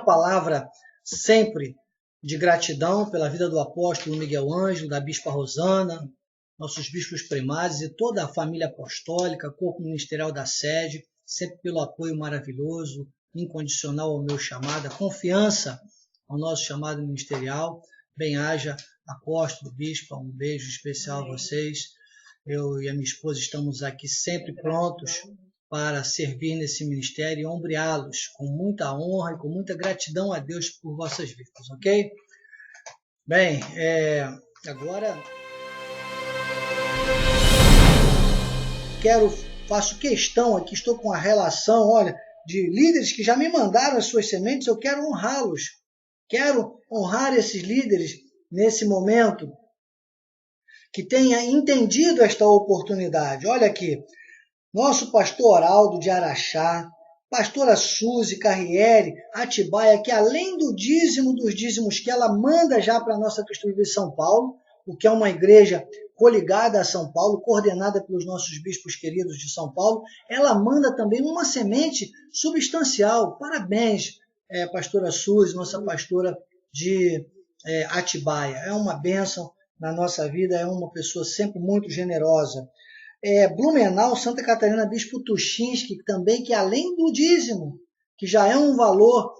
palavra sempre de gratidão pela vida do apóstolo Miguel Ângelo, da bispa Rosana, nossos bispos primares e toda a família apostólica, corpo ministerial da sede, sempre pelo apoio maravilhoso, incondicional ao meu chamado, a confiança ao nosso chamado ministerial. Bem-haja, apóstolo, bispa, um beijo especial a vocês. Eu e a minha esposa estamos aqui sempre prontos para servir nesse ministério e ombreá-los com muita honra e com muita gratidão a Deus por vossas vidas, ok? Bem, agora faço questão aqui, estou com a relação, olha, de líderes que já me mandaram as suas sementes, eu quero honrá-los, quero honrar esses líderes nesse momento, que tenha entendido esta oportunidade. Olha aqui, nosso pastor Oraldo de Araxá, pastora Suzy Carriere, Atibaia, que além do dízimo dos dízimos que ela manda já para a nossa Cristo Vive São Paulo, o que é uma igreja coligada a São Paulo, coordenada pelos nossos bispos queridos de São Paulo, ela manda também uma semente substancial. Parabéns, pastora Suzy, nossa pastora de Atibaia. É uma bênção na nossa vida, é uma pessoa sempre muito generosa. Blumenau, Santa Catarina, bispo Tuchinski, também, que além do dízimo, que já é um valor,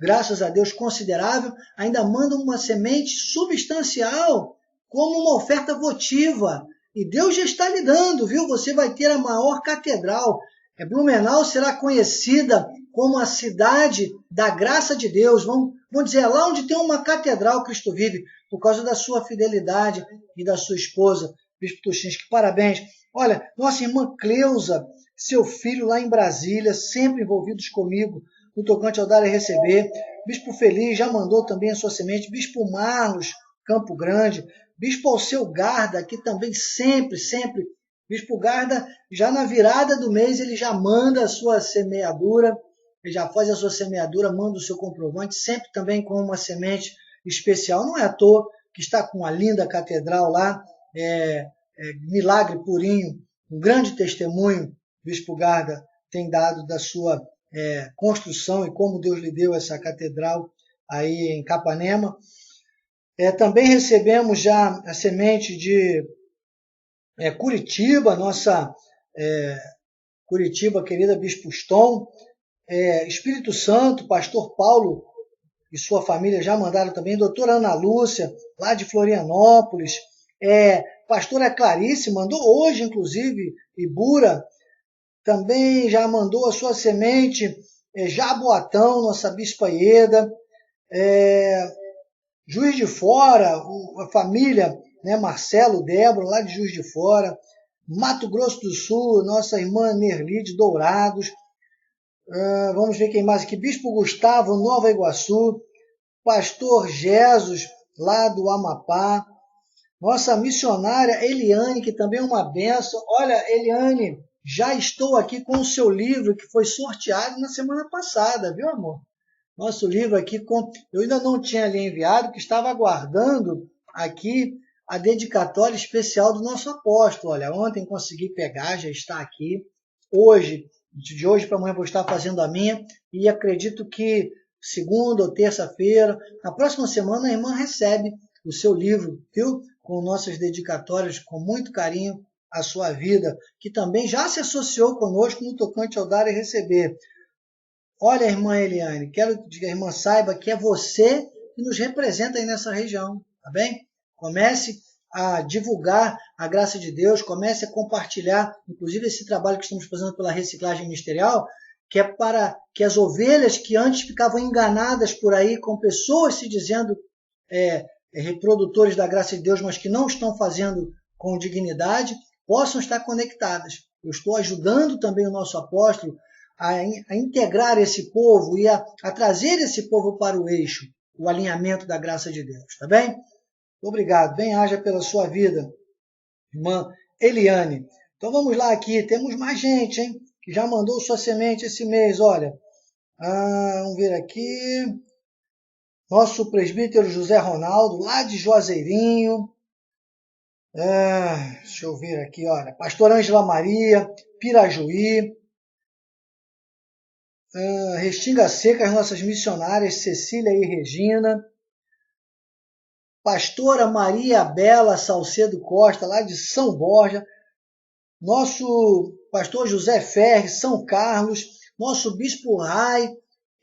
graças a Deus, considerável, ainda manda uma semente substancial, como uma oferta votiva. E Deus já está lhe dando, viu? Você vai ter a maior catedral. Blumenau será conhecida como a cidade da graça de Deus. Vamos dizer, é lá onde tem uma catedral, Cristo Vive, por causa da sua fidelidade e da sua esposa, bispo Tuchinski. Parabéns. Olha, nossa irmã Cleusa, seu filho lá em Brasília, sempre envolvidos comigo no tocante ao dar e receber. Bispo Feliz já mandou também a sua semente. Bispo Marlos, Campo Grande. Bispo Alceu Garda, que também sempre, Bispo Garda, já na virada do mês, ele já manda a sua semeadura, ele já faz a sua semeadura, manda o seu comprovante, sempre também com uma semente especial. Não é à toa que está com a linda catedral lá, milagre purinho, um grande testemunho, Bispo Garda tem dado da sua construção e como Deus lhe deu essa catedral aí em Capanema. Também recebemos já a semente de Curitiba, nossa Curitiba, querida Bispo Ston, Espírito Santo, pastor Paulo e sua família já mandaram também, doutora Ana Lúcia, lá de Florianópolis, pastora Clarice, mandou hoje, inclusive, Ibura, também já mandou a sua semente, Jaboatão, nossa Bispa Ieda, Juiz de Fora, a família, né, Marcelo, Débora, lá de Juiz de Fora, Mato Grosso do Sul, nossa irmã Nerli de Dourados, vamos ver quem mais aqui, Bispo Gustavo, Nova Iguaçu, pastor Jesus, lá do Amapá, nossa missionária Eliane, que também é uma benção. Olha, Eliane, já estou aqui com o seu livro que foi sorteado na semana passada, viu, amor? Nosso livro aqui, eu ainda não tinha lhe enviado, que estava aguardando aqui a dedicatória especial do nosso apóstolo. Olha, ontem consegui pegar, já está aqui. Hoje, de hoje para amanhã, vou estar fazendo a minha e acredito que segunda ou terça-feira, na próxima semana, a irmã recebe o seu livro, viu? Com nossas dedicatórias, com muito carinho à sua vida, que também já se associou conosco no tocante ao dar e receber. Olha, irmã Eliane, quero que a irmã saiba que é você que nos representa aí nessa região, tá bem? Comece a divulgar a graça de Deus, comece a compartilhar, inclusive esse trabalho que estamos fazendo pela reciclagem ministerial, que é para que as ovelhas que antes ficavam enganadas por aí, com pessoas se dizendo reprodutores da graça de Deus, mas que não estão fazendo com dignidade, possam estar conectadas. Eu estou ajudando também o nosso apóstolo a integrar esse povo e a trazer esse povo para o eixo, o alinhamento da graça de Deus, tá bem? Obrigado, bem-haja pela sua vida, irmã Eliane. Então vamos lá aqui, temos mais gente, hein, que já mandou sua semente esse mês, olha. Vamos ver aqui. Nosso presbítero José Ronaldo, lá de Juazeirinho. Deixa eu ver aqui, olha. Pastor Ângela Maria, Pirajuí. Restinga Seca, as nossas missionárias, Cecília e Regina. Pastora Maria Bela Salcedo Costa, lá de São Borja. Nosso pastor José Ferri, São Carlos. Nosso Bispo Rai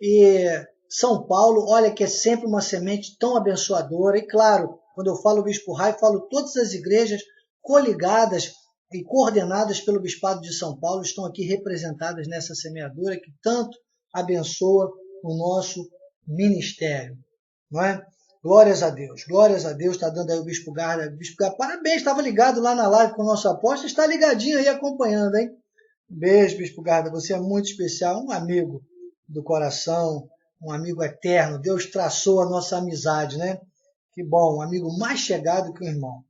e São Paulo. Olha que é sempre uma semente tão abençoadora. E claro, quando eu falo Bispo Rai, falo todas as igrejas coligadas e coordenadas pelo Bispado de São Paulo, estão aqui representadas nessa semeadura que tanto abençoa o nosso ministério, não é? Glórias a Deus, está dando aí o Bispo Garda. Bispo Garda, parabéns, estava ligado lá na live com o nosso apóstolo, está ligadinho aí acompanhando, hein? Beijo, Bispo Garda, você é muito especial, um amigo do coração, um amigo eterno. Deus traçou a nossa amizade, né? Que bom, um amigo mais chegado que um irmão.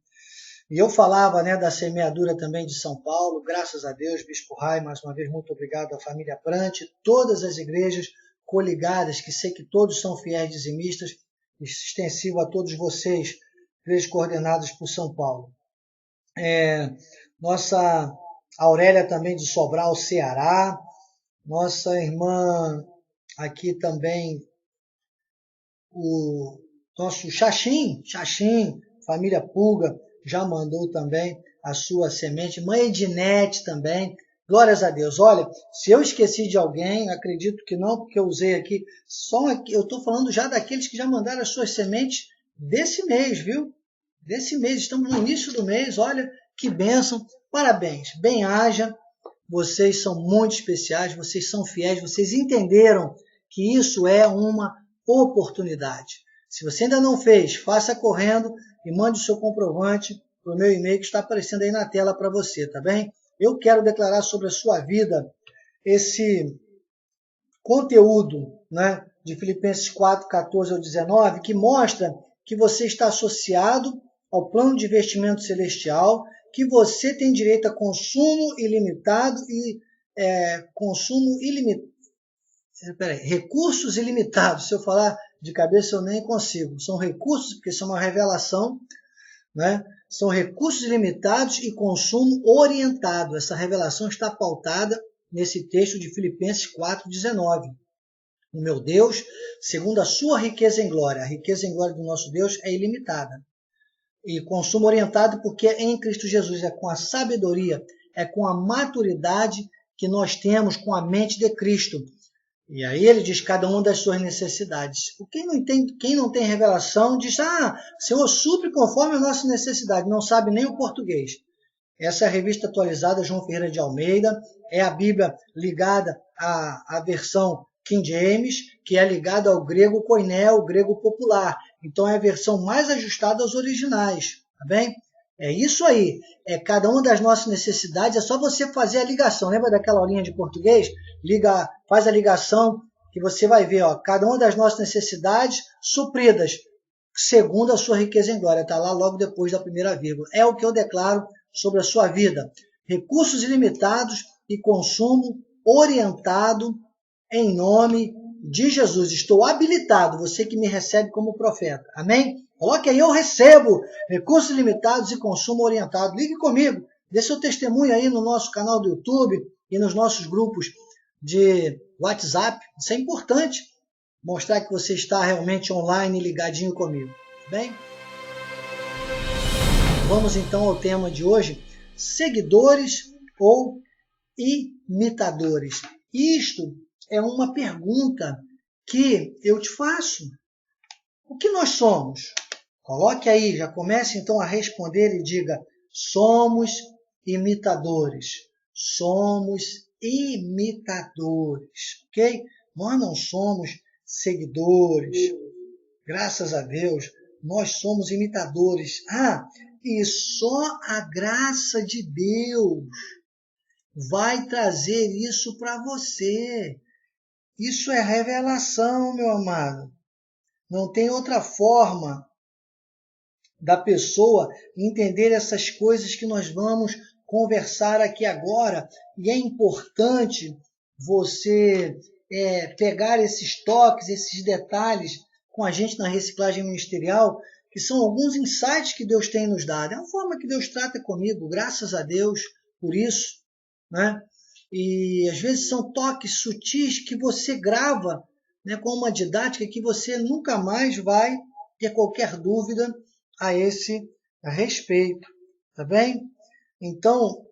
E eu falava, né, da semeadura também de São Paulo, graças a Deus, Bispo Rai, mais uma vez, muito obrigado à família Prante, todas as igrejas coligadas, que sei que todos são fiéis dizimistas, extensivo a todos vocês, igrejas coordenadas por São Paulo. Nossa Aurélia também de Sobral, Ceará, nossa irmã aqui também, o nosso Xaxim, família Pulga, já mandou também a sua semente. Mãe Edinete também. Glórias a Deus. Olha, se eu esqueci de alguém, acredito que não, porque eu usei aqui. Eu estou falando já daqueles que já mandaram as suas sementes desse mês, viu? Desse mês. Estamos no início do mês. Olha, que bênção. Parabéns. Bem-haja. Vocês são muito especiais, vocês são fiéis, vocês entenderam que isso é uma oportunidade. Se você ainda não fez, faça correndo e mande o seu comprovante para o meu e-mail que está aparecendo aí na tela para você, tá bem? Eu quero declarar sobre a sua vida esse conteúdo, né, de Filipenses 4, 14 ao 19, que mostra que você está associado ao plano de investimento celestial, que você tem direito a consumo ilimitado e recursos ilimitados. Se eu falar de cabeça, eu nem consigo. São recursos, porque isso é uma revelação, né? São recursos ilimitados e consumo orientado. Essa revelação está pautada nesse texto de Filipenses 4,19. O meu Deus, segundo a sua riqueza em glória. A riqueza em glória do nosso Deus é ilimitada. E consumo orientado porque é em Cristo Jesus, é com a sabedoria, é com a maturidade que nós temos, com a mente de Cristo. E aí ele diz cada uma das suas necessidades. Quem não tem revelação diz, Senhor, supre conforme a nossa necessidade. Não sabe nem o português. Essa é a revista atualizada João Ferreira de Almeida. É a Bíblia ligada à versão King James, que é ligada ao grego koiné, o grego popular. Então é a versão mais ajustada aos originais. Tá bem? É isso aí. É cada uma das nossas necessidades. É só você fazer a ligação. Lembra daquela aulinha de português? Faz a ligação que você vai ver. Cada uma das nossas necessidades supridas segundo a sua riqueza em glória. Está lá logo depois da primeira vírgula. É o que eu declaro sobre a sua vida. Recursos ilimitados e consumo orientado em nome de Jesus. Estou habilitado, você que me recebe como profeta. Amém? Coloque aí, eu recebo recursos limitados e consumo orientado. Ligue comigo, dê seu testemunho aí no nosso canal do YouTube e nos nossos grupos de WhatsApp. Isso é importante, mostrar que você está realmente online, ligadinho comigo. Bem? Vamos então ao tema de hoje, seguidores ou imitadores. Isto é uma pergunta que eu te faço. O que nós somos? Coloque aí, já comece então a responder e diga, somos imitadores. Somos imitadores, ok? Nós não somos seguidores. Graças a Deus, nós somos imitadores. E só a graça de Deus vai trazer isso para você. Isso é revelação, meu amado. Não tem outra forma da pessoa entender essas coisas que nós vamos conversar aqui agora. E é importante você pegar esses toques, esses detalhes com a gente na reciclagem ministerial, que são alguns insights que Deus tem nos dado. É a forma que Deus trata comigo, graças a Deus por isso, né? E às vezes são toques sutis que você grava, né, com uma didática que você nunca mais vai ter qualquer dúvida a esse respeito, tá bem? Então,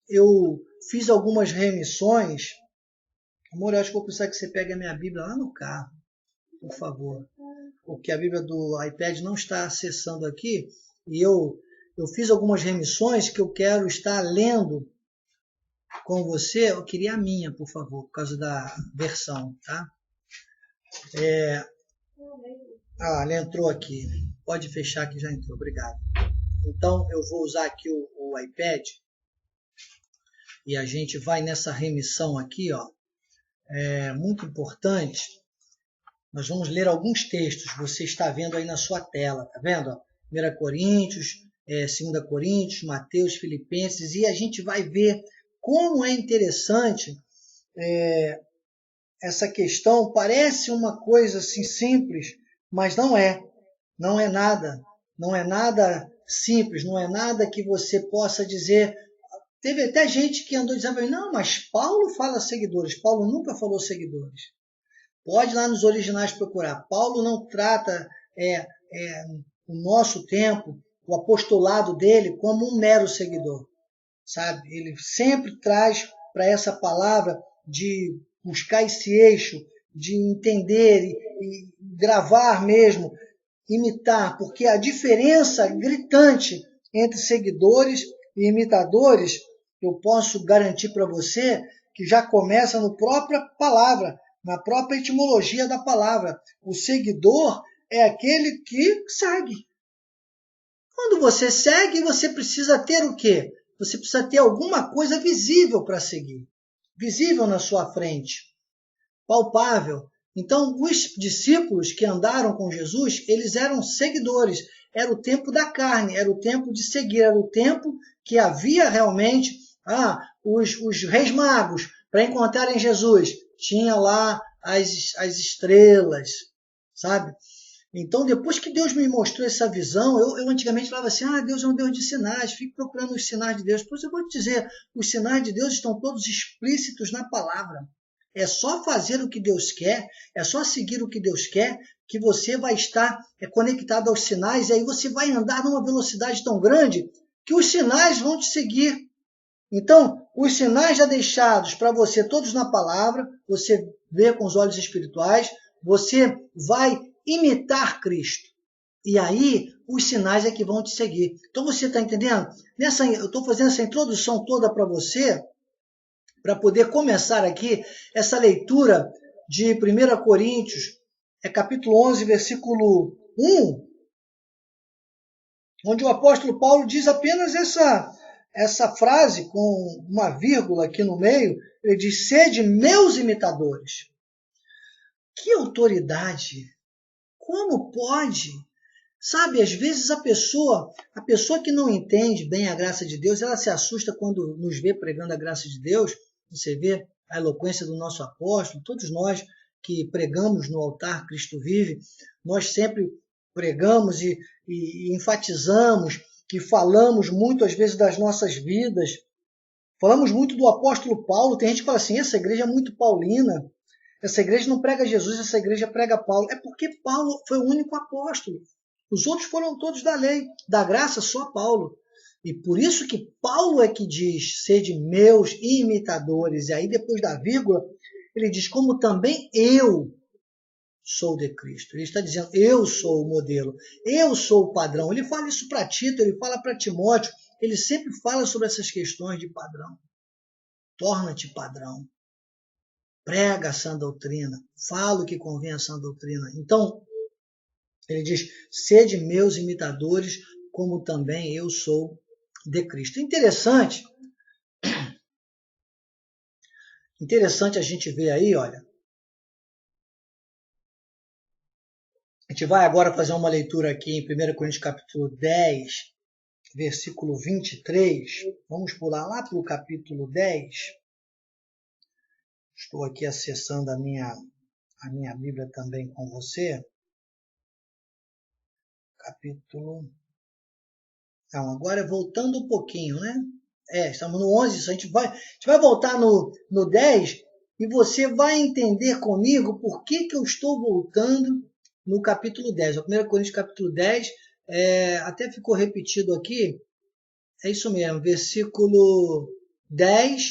eu fiz algumas remissões. Amor, eu acho que vou precisar que você pegue a minha Bíblia lá no carro, por favor. Porque a Bíblia do iPad não está acessando aqui. E eu fiz algumas remissões que eu quero estar lendo com você. Eu queria a minha, por favor, por causa da versão, tá? Ela entrou aqui. Pode fechar que já entrou, obrigado. Então, eu vou usar aqui o iPad e a gente vai nessa remissão aqui, ó. É muito importante. Nós vamos ler alguns textos. Você está vendo aí na sua tela, tá vendo? 1 Coríntios, 2 Coríntios, Mateus, Filipenses, e a gente vai ver como é interessante essa questão. Parece uma coisa assim simples, mas não é. Não é nada. Não é nada simples, não é nada que você possa dizer. Teve até gente que andou dizendo para mim, não, mas Paulo fala seguidores. Paulo nunca falou seguidores. Pode lá nos originais procurar. Paulo não trata o nosso tempo, o apostolado dele, como um mero seguidor. Sabe? Ele sempre traz para essa palavra de buscar esse eixo, de entender e gravar mesmo, imitar, porque a diferença gritante entre seguidores e imitadores, eu posso garantir para você que já começa na própria palavra, na própria etimologia da palavra. O seguidor é aquele que segue. Quando você segue, você precisa ter o quê? Você precisa ter alguma coisa visível para seguir. Visível na sua frente. Palpável. Então, os discípulos que andaram com Jesus, eles eram seguidores. Era o tempo da carne, era o tempo de seguir, era o tempo que havia realmente os reis magos, para encontrarem Jesus, tinha lá as estrelas, sabe? Então, depois que Deus me mostrou essa visão, eu antigamente falava assim, Deus é um Deus de sinais, fique procurando os sinais de Deus. Pois eu vou te dizer, os sinais de Deus estão todos explícitos na palavra. É só fazer o que Deus quer, é só seguir o que Deus quer, que você vai estar conectado aos sinais, e aí você vai andar numa velocidade tão grande que os sinais vão te seguir. Então, os sinais já deixados para você, todos na palavra, você vê com os olhos espirituais, você vai imitar Cristo. E aí, os sinais é que vão te seguir. Então, você está entendendo? Eu estou fazendo essa introdução toda para você, para poder começar aqui essa leitura de 1 Coríntios, capítulo 11, versículo 1, onde o apóstolo Paulo diz apenas essa frase com uma vírgula aqui no meio. Ele diz, sede meus imitadores. Que autoridade! Como pode? Sabe, às vezes a pessoa que não entende bem a graça de Deus, ela se assusta quando nos vê pregando a graça de Deus. Você vê a eloquência do nosso apóstolo, todos nós que pregamos no altar Cristo vive, nós sempre pregamos e enfatizamos, que falamos muito às vezes das nossas vidas, falamos muito do apóstolo Paulo. Tem gente que fala assim, essa igreja é muito paulina, essa igreja não prega Jesus, essa igreja prega Paulo. É porque Paulo foi o único apóstolo. Os outros foram todos da lei, da graça só Paulo. E por isso que Paulo é que diz, sede meus imitadores. E aí depois da vírgula, ele diz, como também eu sou de Cristo. Ele está dizendo, eu sou o modelo, eu sou o padrão. Ele fala isso para Tito, ele fala para Timóteo, ele sempre fala sobre essas questões de padrão. Torna-te padrão. Prega a sã doutrina, fala o que convém à sã doutrina. Então, ele diz, sede meus imitadores, como também eu sou de Cristo. Interessante a gente ver aí, olha. A gente vai agora fazer uma leitura aqui em 1 Coríntios capítulo 10, versículo 23. Vamos pular lá para o capítulo 10. Estou aqui acessando a minha Bíblia também com você. Capítulo... Não, agora voltando um pouquinho, né? Estamos no 11, a gente vai voltar no 10 e você vai entender comigo por que eu estou voltando no capítulo 10. O 1 Coríntios capítulo 10, até ficou repetido aqui, é isso mesmo, versículo 10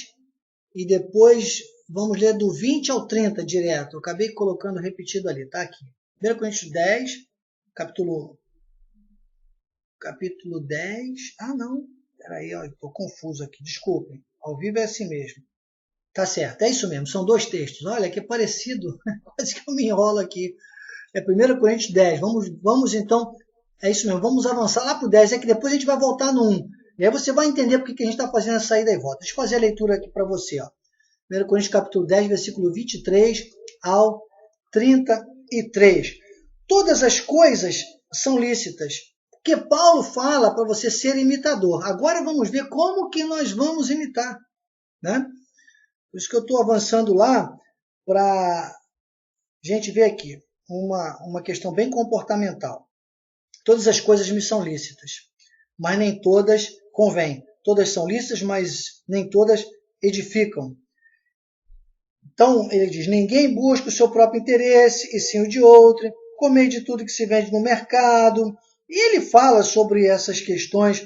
e depois vamos ler do 20 ao 30 direto. Eu acabei colocando repetido ali, tá aqui. 1 Coríntios 10, capítulo 10. Ah, não. Peraí, estou confuso aqui. Desculpem. Ao vivo é assim mesmo. Tá certo, é isso mesmo. São dois textos. Olha, que é parecido. Quase que eu me enrolo aqui. É 1 Coríntios 10. Vamos então. É isso mesmo. Vamos avançar lá para o 10. É que depois a gente vai voltar no 1. E aí você vai entender porque que a gente está fazendo essa ida e volta. Deixa eu fazer a leitura aqui para você. 1 Coríntios capítulo 10, versículo 23 ao 33. Todas as coisas são lícitas, porque Paulo fala para você ser imitador. Agora vamos ver como que nós vamos imitar, né? Por isso que eu estou avançando lá para a gente ver aqui uma questão bem comportamental. Todas as coisas me são lícitas, mas nem todas convêm. Todas são lícitas, mas nem todas edificam. Então, ele diz, ninguém busca o seu próprio interesse, e sim o de outro. Comer de tudo que se vende no mercado. E ele fala sobre essas questões,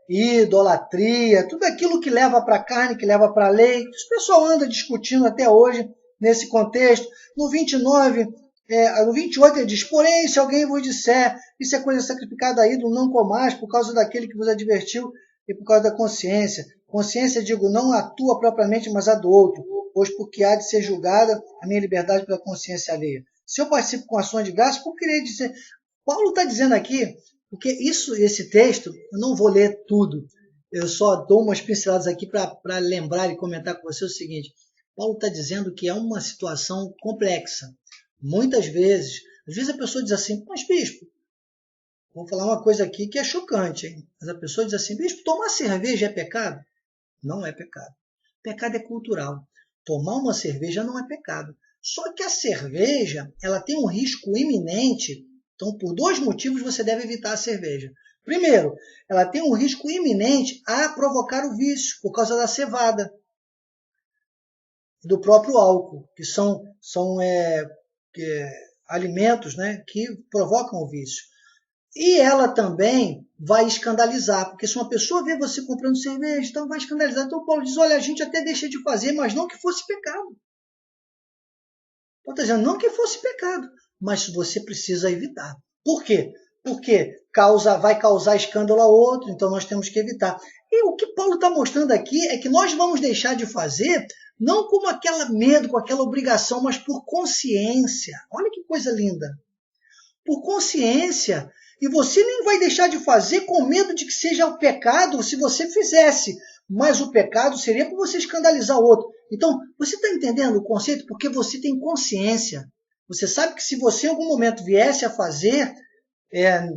idolatria, tudo aquilo que leva para a carne, que leva para a lei. O pessoal anda discutindo até hoje nesse contexto. No 29, no 28 ele diz, porém, se alguém vos disser, isso é coisa sacrificada a ídolo, não comais, por causa daquele que vos advertiu e por causa da consciência. Consciência, digo, não a tua propriamente, mas a do outro, pois porque há de ser julgada a minha liberdade pela consciência alheia. Se eu participo com ações de graça, por querer dizer... Paulo está dizendo aqui, porque esse texto, eu não vou ler tudo, eu só dou umas pinceladas aqui para lembrar e comentar com você o seguinte, Paulo está dizendo que é uma situação complexa. Muitas vezes, às vezes a pessoa diz assim, mas bispo, vou falar uma coisa aqui que é chocante, hein? Mas a pessoa diz assim, bispo, tomar cerveja é pecado? Não é pecado. Pecado é cultural. Tomar uma cerveja não é pecado. Só que a cerveja, ela tem um risco iminente. Então, por dois motivos você deve evitar a cerveja. Primeiro, ela tem um risco iminente a provocar o vício, por causa da cevada, do próprio álcool, que são alimentos, né, que provocam o vício. E ela também vai escandalizar, porque se uma pessoa vê você comprando cerveja, então vai escandalizar. Então Paulo diz, olha, a gente até deixa de fazer, mas não que fosse pecado. Está dizendo, não que fosse pecado, mas você precisa evitar. Por quê? Porque vai causar escândalo a outro, então nós temos que evitar. E o que Paulo está mostrando aqui é que nós vamos deixar de fazer, não como aquele medo, com aquela obrigação, mas por consciência. Olha que coisa linda. Por consciência. E você nem vai deixar de fazer com medo de que seja o pecado se você fizesse. Mas o pecado seria por você escandalizar o outro. Então, você está entendendo o conceito? Porque você tem consciência. Você sabe que se você em algum momento viesse a fazer,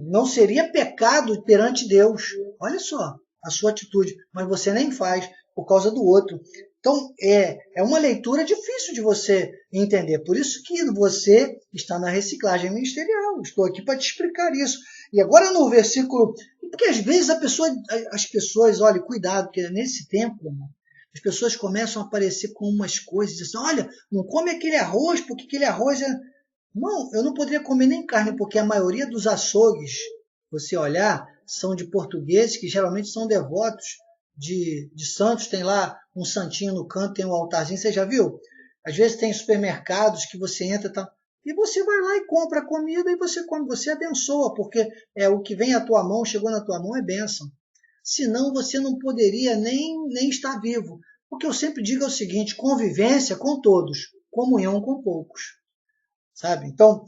não seria pecado perante Deus. Olha só a sua atitude. Mas você nem faz por causa do outro. Então, é uma leitura difícil de você entender. Por isso que você está na reciclagem ministerial. Estou aqui para te explicar isso. E agora no versículo... Porque às vezes as pessoas, olha, cuidado, porque nesse tempo, as pessoas começam a aparecer com umas coisas, dizem assim, olha, não come aquele arroz, porque aquele arroz é... Não, eu não poderia comer nem carne, porque a maioria dos açougues, você olhar, são de portugueses que geralmente são devotos de santos, tem lá um santinho no canto, tem um altarzinho, você já viu? Às vezes tem supermercados que você entra e você vai lá e compra a comida e você come, você abençoa, porque o que vem à tua mão, chegou na tua mão, é bênção. Senão você não poderia nem estar vivo. O que eu sempre digo é o seguinte, convivência com todos, comunhão com poucos. Sabe? Então,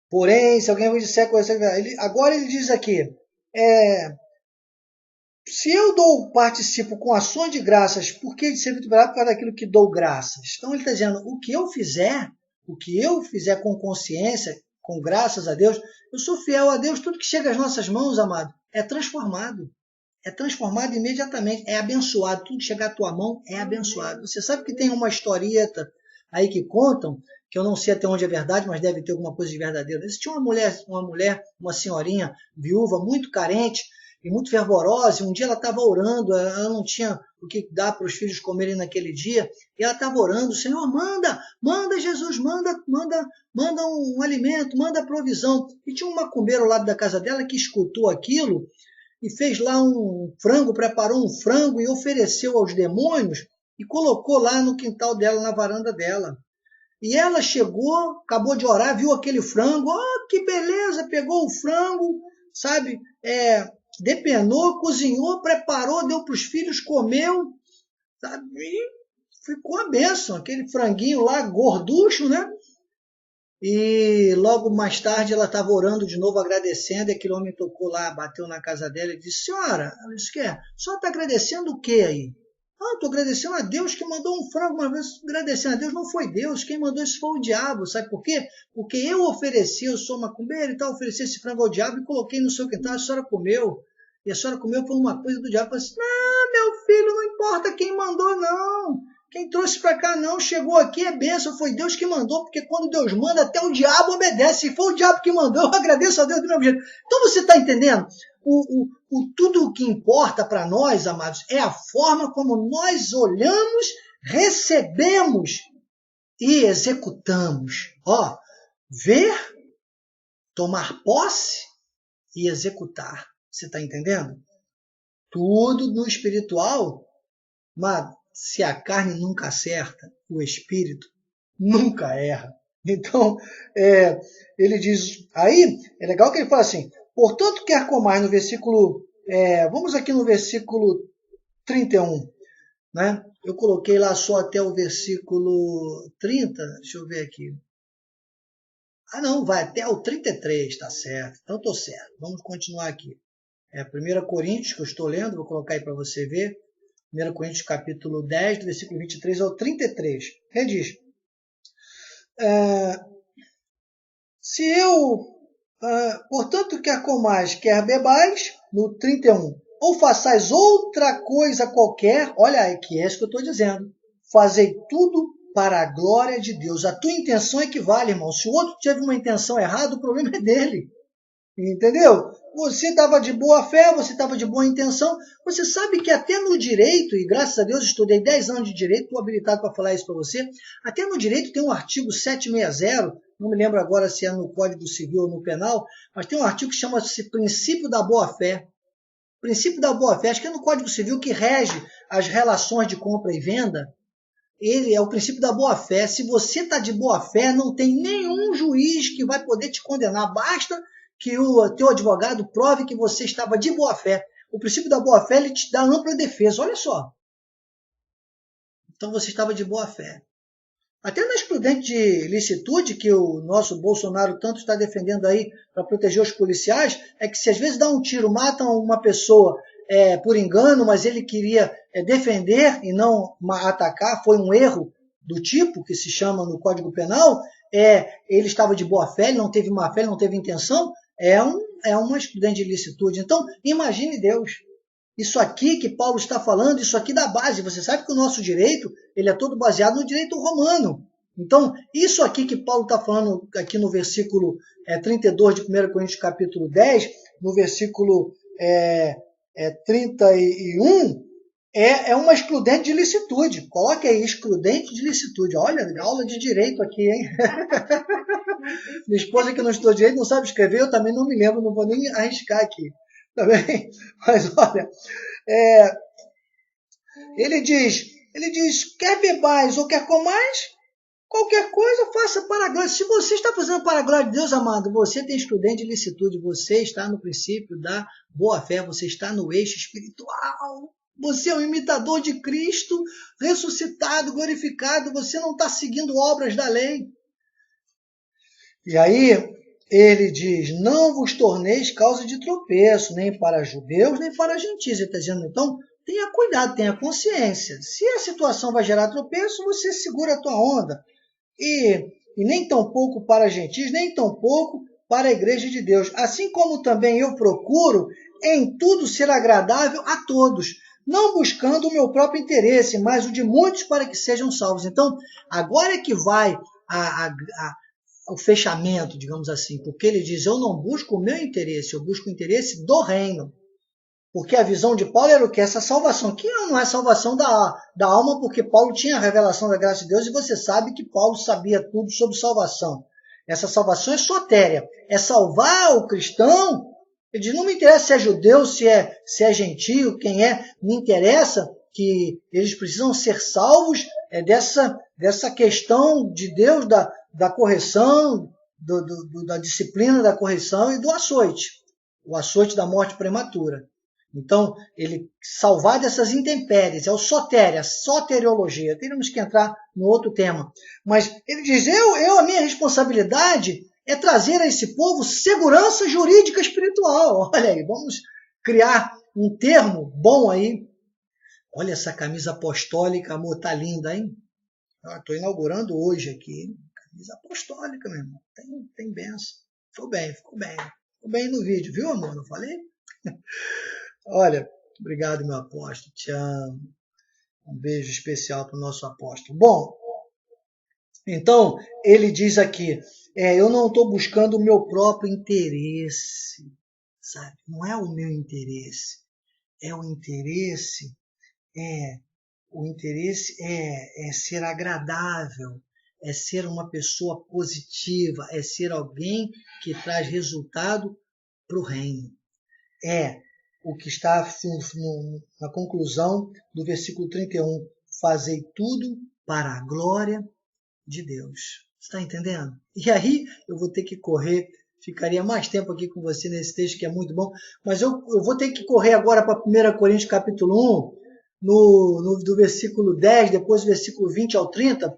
porém, se alguém me disser coisa, agora ele diz aqui, se eu participo com ações de graças, por que de ser vitorioso? Por causa daquilo que dou graças. Então ele está dizendo, o que eu fizer com consciência, com graças a Deus, eu sou fiel a Deus, tudo que chega às nossas mãos, amado, é transformado. É transformado imediatamente, é abençoado. Tudo que chegar à tua mão é abençoado. Você sabe que tem uma historieta aí que contam, que eu não sei até onde é verdade, mas deve ter alguma coisa de verdadeiro. Existia uma mulher, uma senhorinha viúva, muito carente, e muito fervorosa. E um dia ela estava orando, ela não tinha o que dar para os filhos comerem naquele dia, e ela estava orando: Senhor, manda Jesus, manda um alimento, manda provisão. E tinha um macumbeiro ao lado da casa dela que escutou aquilo e fez lá um frango, preparou um frango e ofereceu aos demônios e colocou lá no quintal dela, na varanda dela. E ela chegou, acabou de orar, viu aquele frango, que beleza, pegou o frango, sabe, depenou, cozinhou, preparou, deu para os filhos, comeu, sabe, e ficou a bênção, aquele franguinho lá, gorducho, né? E logo mais tarde ela estava orando de novo, agradecendo, e aquele homem tocou lá, bateu na casa dela e disse: Senhora, ela disse: a senhora está agradecendo o quê aí? Estou agradecendo a Deus que mandou um frango, mas agradecendo a Deus não foi Deus, quem mandou isso foi o diabo, sabe por quê? Porque eu ofereci, eu sou macumbeiro e tal, ofereci esse frango ao diabo e coloquei no seu quintal, a senhora comeu, e a senhora comeu por uma coisa do diabo. Eu falei assim: não, meu filho, não importa quem mandou não, quem trouxe para cá não, chegou aqui, é bênção, foi Deus que mandou, porque quando Deus manda, até o diabo obedece, se for o diabo que mandou, eu agradeço a Deus do mesmo jeito. Então você está entendendo? Tudo o que importa para nós, amados, é a forma como nós olhamos, recebemos e executamos. Ver, tomar posse e executar. Você está entendendo? Tudo no espiritual, mas se a carne nunca acerta, o espírito nunca erra. Então, ele diz, aí, é legal que ele fala assim: portanto, quer comais, no versículo, vamos aqui no versículo 31, né? Eu coloquei lá só até o versículo 30, deixa eu ver aqui. Não, vai até o 33, tá certo. Então, estou certo. Vamos continuar aqui. 1 Coríntios, que eu estou lendo, vou colocar aí para você ver. 1 Coríntios, capítulo 10, do versículo 23 ao 33. Ele diz: se eu, portanto, quer comais, quer bebais, no 31, ou façais outra coisa qualquer, olha, que é isso que eu estou dizendo, fazei tudo para a glória de Deus. A tua intenção é que vale, irmão. Se o outro teve uma intenção errada, o problema é dele. Entendeu? Você estava de boa fé, você estava de boa intenção. Você sabe que até no direito, e graças a Deus estudei 10 anos de direito, estou habilitado para falar isso para você, até no direito tem um artigo 760, não me lembro agora se é no Código Civil ou no Penal, mas tem um artigo que chama-se Princípio da Boa-Fé. Princípio da Boa-Fé, acho que é no Código Civil que rege as relações de compra e venda. Ele é o princípio da boa-fé. Se você está de boa-fé, não tem nenhum juiz que vai poder te condenar. Basta que o teu advogado prove que você estava de boa-fé. O princípio da boa-fé, ele te dá ampla defesa. Olha só. Então você estava de boa-fé. Até na excludente de licitude, que o nosso Bolsonaro tanto está defendendo aí para proteger os policiais, é que se às vezes dá um tiro, matam uma pessoa por engano, mas ele queria defender e não atacar, foi um erro do tipo que se chama no Código Penal, ele estava de boa fé, ele não teve má fé, ele não teve intenção, é uma excludente de licitude. Então, imagine Deus. Isso aqui que Paulo está falando, isso aqui dá base. Você sabe que o nosso direito, ele é todo baseado no direito romano. Então, isso aqui que Paulo está falando aqui no versículo 32 de 1 Coríntios capítulo 10, no versículo 31, é uma excludente de licitude. Coloque aí, excludente de licitude. Olha, aula de direito aqui, hein? Minha esposa que não estudou direito, não sabe escrever, eu também não me lembro, não vou nem arriscar aqui. Tá bem? Mas olha, ele diz, quer bebais ou quer comais, qualquer coisa faça para a glória. Se você está fazendo para a glória de Deus, amado, você tem excludente de licitude, você está no princípio da boa-fé, você está no eixo espiritual, você é um imitador de Cristo, ressuscitado, glorificado, você não está seguindo obras da lei. E aí, ele diz, não vos torneis causa de tropeço, nem para judeus, nem para gentios. Ele está dizendo, então, tenha cuidado, tenha consciência. Se a situação vai gerar tropeço, você segura a tua onda. E nem tampouco para gentios, nem tampouco para a igreja de Deus. Assim como também eu procuro em tudo ser agradável a todos, não buscando o meu próprio interesse, mas o de muitos para que sejam salvos. Então, agora é que vai o fechamento, digamos assim, porque ele diz, eu não busco o meu interesse, eu busco o interesse do reino. Porque a visão de Paulo era o quê? Essa salvação, que não é salvação da alma, porque Paulo tinha a revelação da graça de Deus, e você sabe que Paulo sabia tudo sobre salvação. Essa salvação é sotéria, é salvar o cristão. Ele diz, não me interessa se é judeu, se é gentio, quem é, me interessa que eles precisam ser salvos dessa questão de Deus, da correção, da disciplina da correção e do açoite, o açoite da morte prematura. Então, ele salvar dessas intempéries, é o sotéria, a soteriologia. Teríamos que entrar no outro tema. Mas ele diz, a minha responsabilidade é trazer a esse povo segurança jurídica espiritual. Olha aí, vamos criar um termo bom aí. Olha essa camisa apostólica, amor, tá linda, hein? Estou inaugurando hoje aqui. Camisa apostólica, meu irmão. Tem benção. Ficou bem no vídeo, viu, amor? Não falei? Olha, obrigado, meu apóstolo, te amo. Um beijo especial para o nosso apóstolo. Bom, então, ele diz aqui, eu não estou buscando o meu próprio interesse, sabe? Não é o meu interesse, o interesse é ser agradável, é ser uma pessoa positiva, é ser alguém que traz resultado para o reino. O que está na conclusão do versículo 31. Fazei tudo para a glória de Deus. Está entendendo? E aí eu vou ter que correr, ficaria mais tempo aqui com você nesse texto que é muito bom, mas eu vou ter que correr agora para 1 Coríntios capítulo 1, do versículo 10, depois do versículo 20 ao 30,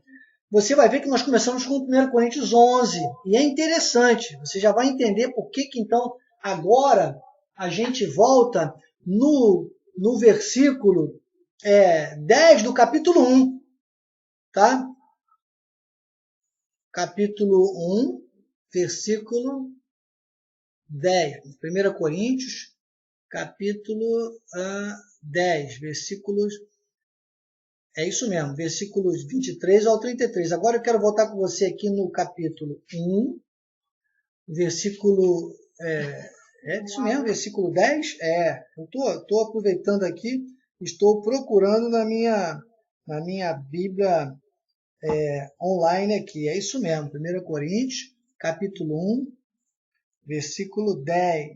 você vai ver que nós começamos com 1 Coríntios 11, e é interessante, você já vai entender por que então agora a gente volta no versículo 10 do capítulo 1, tá? Capítulo 1, versículo 10. 1 Coríntios, capítulo 10, versículos... É isso mesmo, versículos 23 ao 33. Agora eu quero voltar com você aqui no capítulo 1, versículo... isso mesmo, versículo 10? Eu estou aproveitando aqui, estou procurando na minha Bíblia online aqui. É isso mesmo, 1 Coríntios, capítulo 1, versículo 10.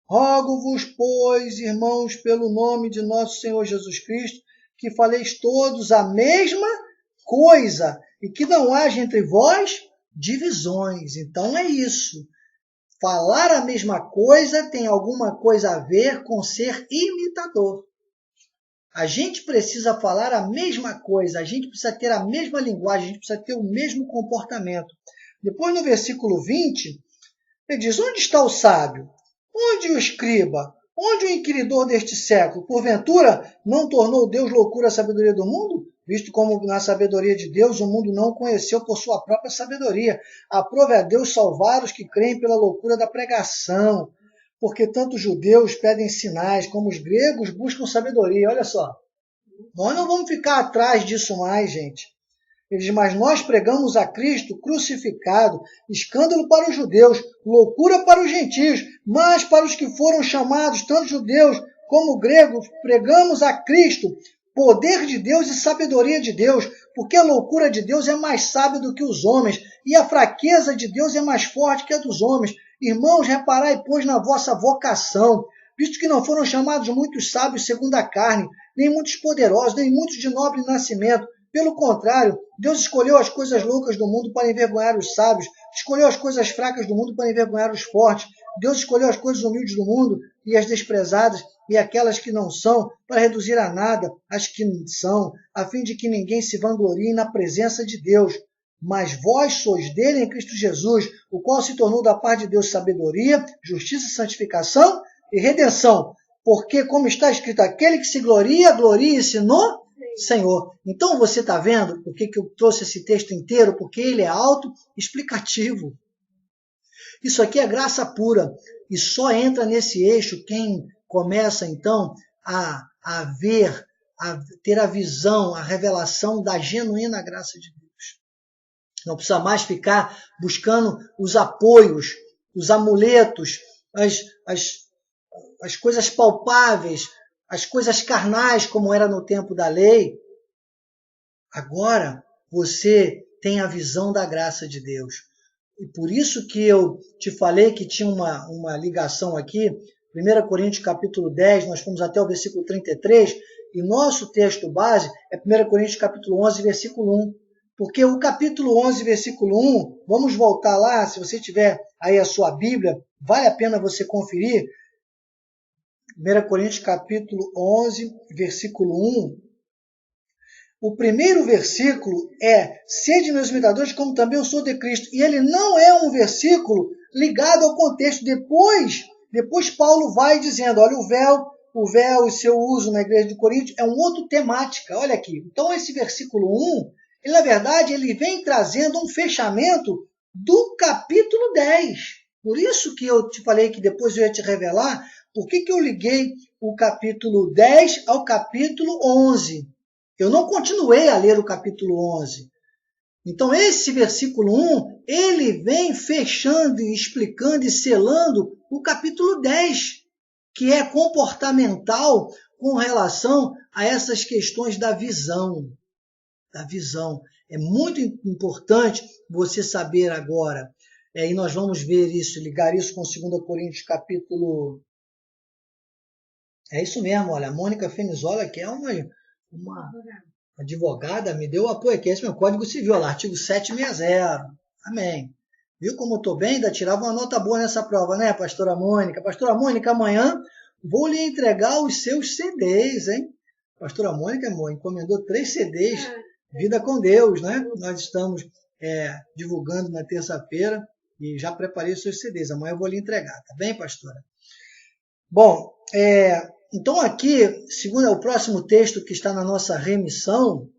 Rogo-vos, pois, irmãos, pelo nome de nosso Senhor Jesus Cristo, que faleis todos a mesma coisa e que não haja entre vós divisões. Então é isso. Falar a mesma coisa tem alguma coisa a ver com ser imitador. A gente precisa falar a mesma coisa, a gente precisa ter a mesma linguagem, a gente precisa ter o mesmo comportamento. Depois, no versículo 20, ele diz, onde está o sábio? Onde o escriba? Onde o inquiridor deste século? Porventura, não tornou Deus loucura a sabedoria do mundo? Visto como na sabedoria de Deus o mundo não conheceu por sua própria sabedoria. Aprove a Deus salvar os que creem pela loucura da pregação. Porque tanto os judeus pedem sinais, como os gregos buscam sabedoria. Olha só. Nós não vamos ficar atrás disso mais, gente. Ele diz, mas nós pregamos a Cristo crucificado, escândalo para os judeus, loucura para os gentios, mas para os que foram chamados, tanto judeus como gregos, pregamos a Cristo, poder de Deus e sabedoria de Deus, porque a loucura de Deus é mais sábia do que os homens, e a fraqueza de Deus é mais forte que a dos homens. Irmãos, reparai, pois, na vossa vocação, visto que não foram chamados muitos sábios segundo a carne, nem muitos poderosos, nem muitos de nobre nascimento. Pelo contrário, Deus escolheu as coisas loucas do mundo para envergonhar os sábios, escolheu as coisas fracas do mundo para envergonhar os fortes. Deus escolheu as coisas humildes do mundo e as desprezadas e aquelas que não são, para reduzir a nada as que são, a fim de que ninguém se vanglorie na presença de Deus. Mas vós sois dele em Cristo Jesus, o qual se tornou da parte de Deus sabedoria, justiça, santificação e redenção. Porque, como está escrito, aquele que se gloria, glorie-se no Senhor. Então você está vendo por que eu trouxe esse texto inteiro? Porque ele é auto-explicativo. Isso aqui é graça pura. E só entra nesse eixo quem começa então a ter a visão, a revelação da genuína graça de Deus. Não precisa mais ficar buscando os apoios, os amuletos, as coisas palpáveis, as coisas carnais, como era no tempo da lei. Agora você tem a visão da graça de Deus. E por isso que eu te falei que tinha uma ligação aqui, 1 Coríntios capítulo 10, nós fomos até o versículo 33, e nosso texto base é 1 Coríntios capítulo 11, versículo 1. Porque o capítulo 11, versículo 1, vamos voltar lá, se você tiver aí a sua Bíblia, vale a pena você conferir. 1 Coríntios capítulo 11, versículo 1. O primeiro versículo é: sede meus imitadores, como também eu sou de Cristo. E ele não é um versículo ligado ao contexto. Depois Paulo vai dizendo, olha, o véu e seu uso na igreja de Corinto é uma outra temática. Olha aqui. Então esse versículo 1, ele, na verdade, ele vem trazendo um fechamento do capítulo 10. Por isso que eu te falei que depois eu ia te revelar por que eu liguei o capítulo 10 ao capítulo 11. Eu não continuei a ler o capítulo 11. Então, esse versículo 1, ele vem fechando e explicando e selando o capítulo 10, que é comportamental com relação a essas questões da visão. Da visão. É muito importante você saber agora, e nós vamos ver isso, ligar isso com 2 Coríntios capítulo... É isso mesmo, olha, a Mônica Fenizola, que é uma advogada, me deu o apoio aqui, esse é meu Código Civil, lá, artigo 760. Amém. Viu como eu estou bem? Ainda tirava uma nota boa nessa prova, né, pastora Mônica? Pastora Mônica, amanhã vou lhe entregar os seus CDs, hein? Pastora Mônica, amor, encomendou 3 CDs, Vida com Deus, né? Nós estamos divulgando na terça-feira e já preparei os seus CDs. Amanhã eu vou lhe entregar, tá bem, pastora? Bom, então aqui, segundo o próximo texto que está na nossa remissão,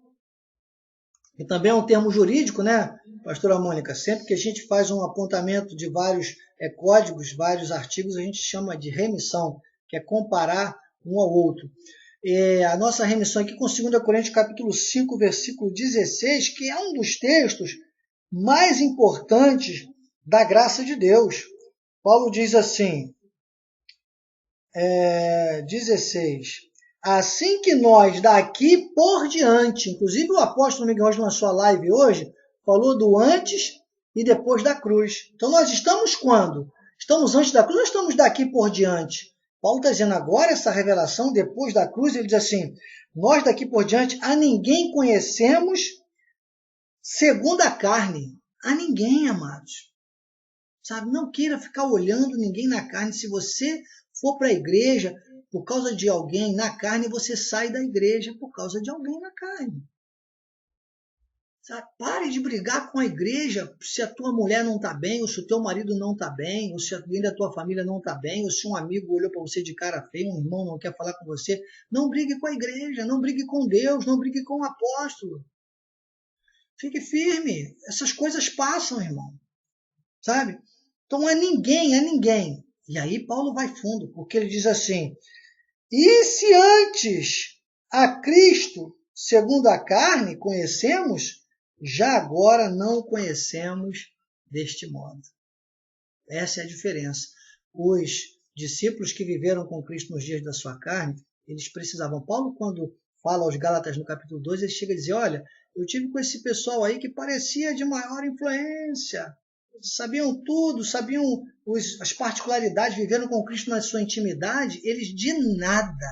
e também é um termo jurídico, né, pastora Mônica? Sempre que a gente faz um apontamento de vários códigos, vários artigos, a gente chama de remissão, que é comparar um ao outro. A nossa remissão aqui com 2 Coríntios capítulo 5, versículo 16, que é um dos textos mais importantes da graça de Deus. Paulo diz assim, 16, assim que nós daqui por diante, inclusive o apóstolo Miguel na sua live hoje, falou do antes e depois da cruz. Então nós estamos quando? Estamos antes da cruz ou estamos daqui por diante? Paulo está dizendo agora essa revelação depois da cruz, ele diz assim, nós daqui por diante a ninguém conhecemos segundo a carne. A ninguém, amados. Sabe, não queira ficar olhando ninguém na carne. Se você for para a igreja por causa de alguém na carne, você sai da igreja por causa de alguém na carne. Sabe? Pare de brigar com a igreja se a tua mulher não está bem, ou se o teu marido não está bem, ou se alguém da tua família não está bem, ou se um amigo olhou para você de cara feia, um irmão não quer falar com você. Não brigue com a igreja, não brigue com Deus, não brigue com o apóstolo. Fique firme. Essas coisas passam, irmão. Sabe? Então é ninguém. E aí Paulo vai fundo, porque ele diz assim, e se antes a Cristo, segundo a carne, conhecemos, já agora não o conhecemos deste modo. Essa é a diferença. Os discípulos que viveram com Cristo nos dias da sua carne, eles precisavam. Paulo, quando fala aos Gálatas no capítulo 2, ele chega a dizer, olha, eu tive com esse pessoal aí que parecia de maior influência, sabiam tudo, sabiam as particularidades, viveram com Cristo na sua intimidade, eles de nada.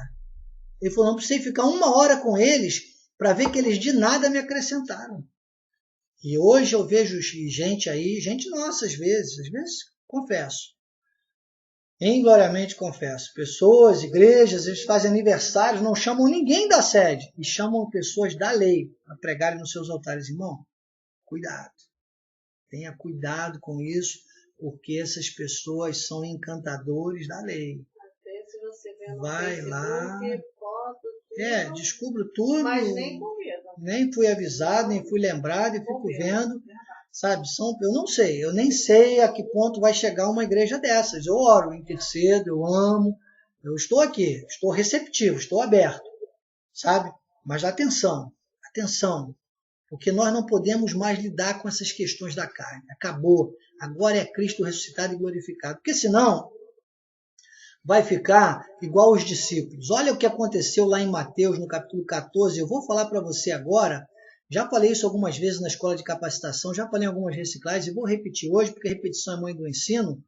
Ele falou, não precisei ficar 1 hora com eles para ver que eles de nada me acrescentaram. E hoje eu vejo gente aí, gente nossa às vezes confesso, ingloriamente confesso, pessoas, igrejas, eles fazem aniversários, não chamam ninguém da sede, e chamam pessoas da lei para pregarem nos seus altares. Irmão, cuidado. Tenha cuidado com isso, porque essas pessoas são encantadores da lei. Até se você vê no vai Facebook, lá, foto, tudo, descubro tudo, mas nem convido. Nem fui avisado, nem fui lembrado, e fico vendo, sabe, eu não sei, eu nem sei a que ponto vai chegar uma igreja dessas. Eu oro, intercedo, eu amo, eu estou aqui, estou receptivo, estou aberto, sabe? Mas atenção, porque nós não podemos mais lidar com essas questões da carne. Acabou. Agora é Cristo ressuscitado e glorificado. Porque senão, vai ficar igual os discípulos. Olha o que aconteceu lá em Mateus, no capítulo 14. Eu vou falar para você agora. Já falei isso algumas vezes na escola de capacitação, já falei em algumas reciclagens e vou repetir hoje, porque repetição é mãe do ensino.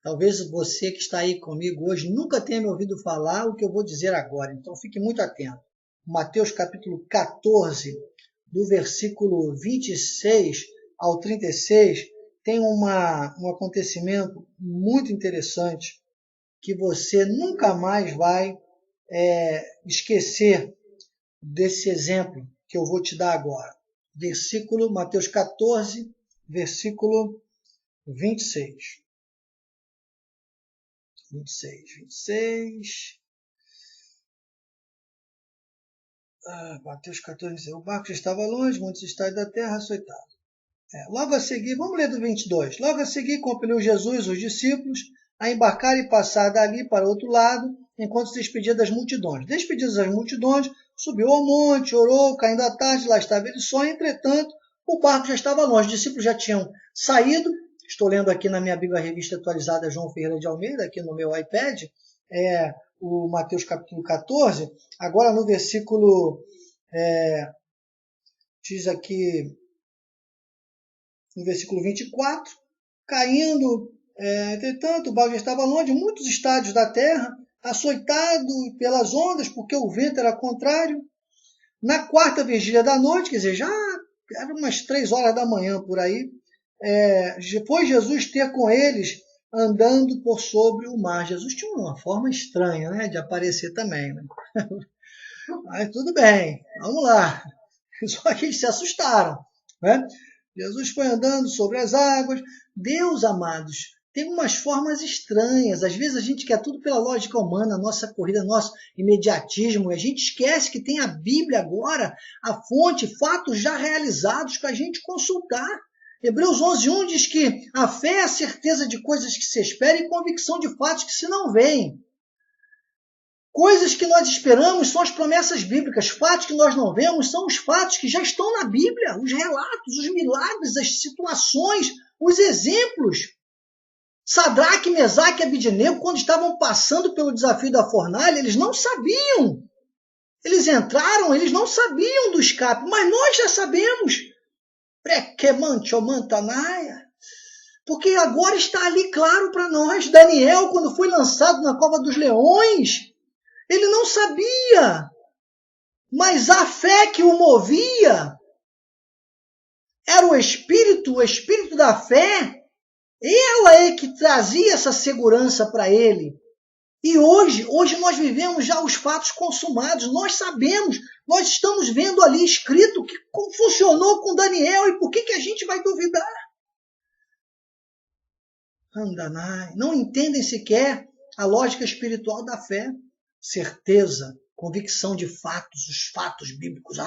Talvez você que está aí comigo hoje nunca tenha me ouvido falar o que eu vou dizer agora, então fique muito atento. Mateus capítulo 14, do versículo 26 ao 36, tem um acontecimento muito interessante que você nunca mais vai esquecer desse exemplo que eu vou te dar agora. Mateus 14, versículo 26. 26. Mateus 14, 26. O barco já estava longe, muitos estados da terra açoitados. Logo a seguir, vamos ler do 22. Logo a seguir, compeliu Jesus os discípulos a embarcar e passar dali para outro lado, enquanto se despedia das multidões. Despedidos das multidões, subiu ao monte, orou, caindo à tarde, lá estava ele só. Entretanto, o barco já estava longe, os discípulos já tinham saído. Estou lendo aqui na minha Bíblia Revista Atualizada João Ferreira de Almeida, aqui no meu iPad, o Mateus capítulo 14, agora no versículo, diz aqui, no versículo 24, caindo, entretanto, o barco já estava longe, muitos estádios da terra, açoitado pelas ondas, porque o vento era contrário. Na quarta vigília da noite, quer dizer, já era umas 3 horas da manhã por aí, foi Jesus ter com eles andando por sobre o mar. Jesus tinha uma forma estranha, né, de aparecer também, né? Mas tudo bem, vamos lá. Só que eles se assustaram, né? Jesus foi andando sobre as águas. Deus, amados, tem umas formas estranhas. Às vezes a gente quer tudo pela lógica humana, nossa corrida, nosso imediatismo. E a gente esquece que tem a Bíblia agora, a fonte, fatos já realizados para a gente consultar. Hebreus 11:1 diz que a fé é a certeza de coisas que se esperam e convicção de fatos que se não veem. Coisas que nós esperamos são as promessas bíblicas. Fatos que nós não vemos são os fatos que já estão na Bíblia. Os relatos, os milagres, as situações, os exemplos. Sadraque, Mesaque e Abednego, quando estavam passando pelo desafio da fornalha, eles não sabiam. Eles entraram, eles não sabiam do escape, mas nós já sabemos. Porque agora está ali claro para nós. Daniel, quando foi lançado na cova dos leões, ele não sabia, mas a fé que o movia era o Espírito da fé. Ela é que trazia essa segurança para ele. E hoje nós vivemos já os fatos consumados, nós sabemos, nós estamos vendo ali escrito que funcionou com Daniel e por que a gente vai duvidar? Andanai, não entendem sequer a lógica espiritual da fé. Certeza, convicção de fatos, os fatos bíblicos.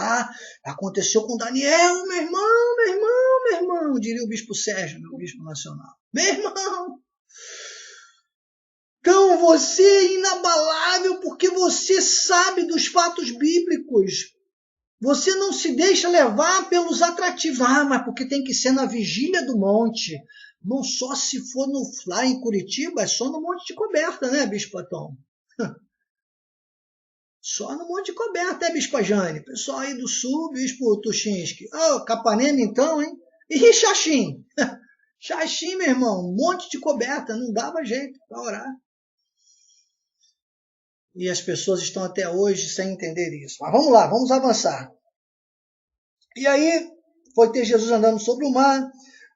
Aconteceu com Daniel, meu irmão, diria o bispo Sérgio, meu bispo nacional. Meu irmão! Então você é inabalável porque você sabe dos fatos bíblicos. Você não se deixa levar pelos atrativos. Mas porque tem que ser na vigília do monte. Não só se for lá em Curitiba, é só no Monte de Coberta, né, bispo Atão? Só no Monte de Coberta, bispo Jane? Pessoal aí do sul, bispo Tuchinski. Capanema então, hein? E Xaxim? Xaxim, meu irmão, Monte de Coberta, não dava jeito para orar. E as pessoas estão até hoje sem entender isso. Mas vamos lá, vamos avançar. E aí, foi ter Jesus andando sobre o mar,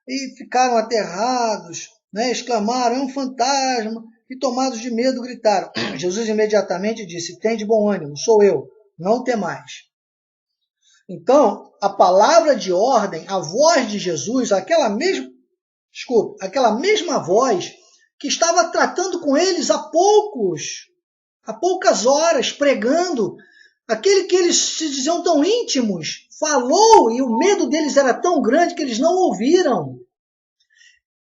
e ficaram aterrados, né? Exclamaram, é um fantasma, e tomados de medo gritaram. Jesus imediatamente disse, tem de bom ânimo, sou eu, não temais. Então, a palavra de ordem, a voz de Jesus, aquela mesma voz que estava tratando com eles há poucas horas, pregando, aquele que eles se diziam tão íntimos, falou e o medo deles era tão grande que eles não ouviram.